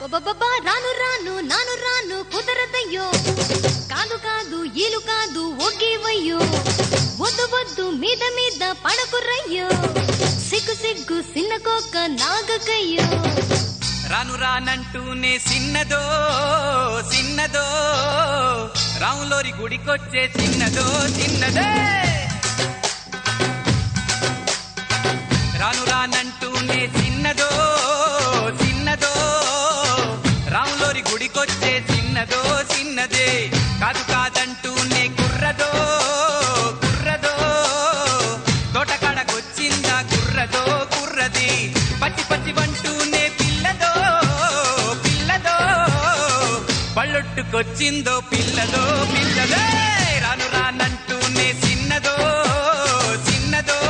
రాను రాను నాను రాను కుదరదయ్యో కాదు కాదు ఈలు కాదు ఒగ్గివయ్యో వద్దు వద్దు మీద మీద పడకురయ్యో సిగ్గు సిగ్గు సిన్నకోక నాగకయ్యో రాను రానంటూనే సిన్నదో సిన్నదో రాములోరి గుడికొచ్చే చిన్నదో చిన్నదే రాను రానంటూనే సిన్నదో సిన్నదో రాములోరి గుడికొచ్చే చిన్నదో చిన్నదే కాదు కాదంటూనే కుర్రదో కుర్రదో తోటకాడకొచ్చిందా కుర్రదో కుర్రది పచ్చి పచ్చి వంటూనే పిల్లదో పిల్లదో పళ్ళొట్టుకొచ్చిందో పిల్లదో పిల్లదే రాను రానంటూనే చిన్నదో చిన్నదో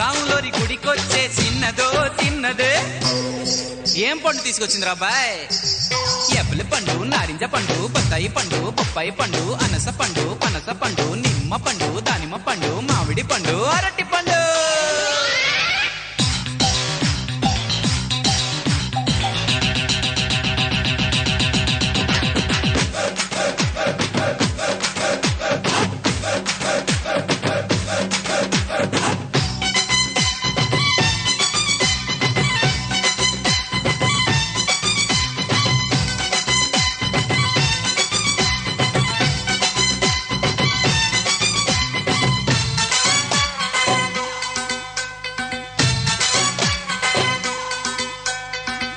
రాములోరి గుడికొచ్చే చిన్నదో చిన్నదే ఏం పండు తీసుకొచ్చిందిరా బాయ్ ఎప్పలి పండు నారింజ పండు బత్తాయి పండు బొప్పాయి పండు అనస పండు పనస పండు నిమ్మ పండు దానిమ్మ పండు మామిడి పండు అరటి పండు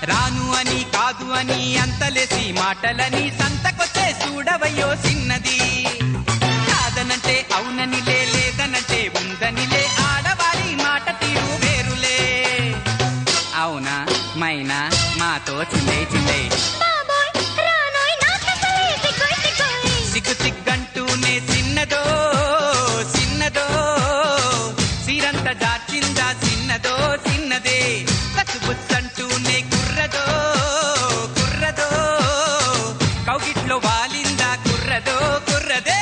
రాను అని కాదు అని అంతలేసి మాటలని సంతకొచ్చే చూడవయ్యో చిన్నది కాదనంటే అవుననిలే లేదనంటే ఉందనిలే ఆడవారి మాట తీరు వేరులే అవునా మైనా మాతో చిల్లే చిల్లే సిగ్గు సిగ్గంటూనే చిన్నదో చిన్నదో సిరంత దాచిందా చిన్నదో చిన్నదే కసుబుచ్చంటూనే కుర్రదో కుర్రదో కౌగిట్లో వాలిందా కుర్రదో కుర్రదే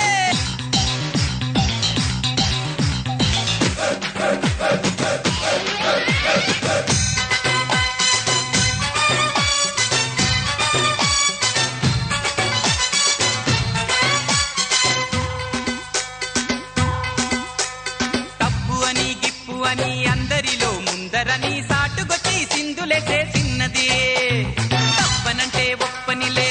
తప్పు అని గిప్పు అని అందరిలో ముందరని సాటుగొచ్చి సింధులేసే చిన్నది తప్పనంటే ఒప్పనిలే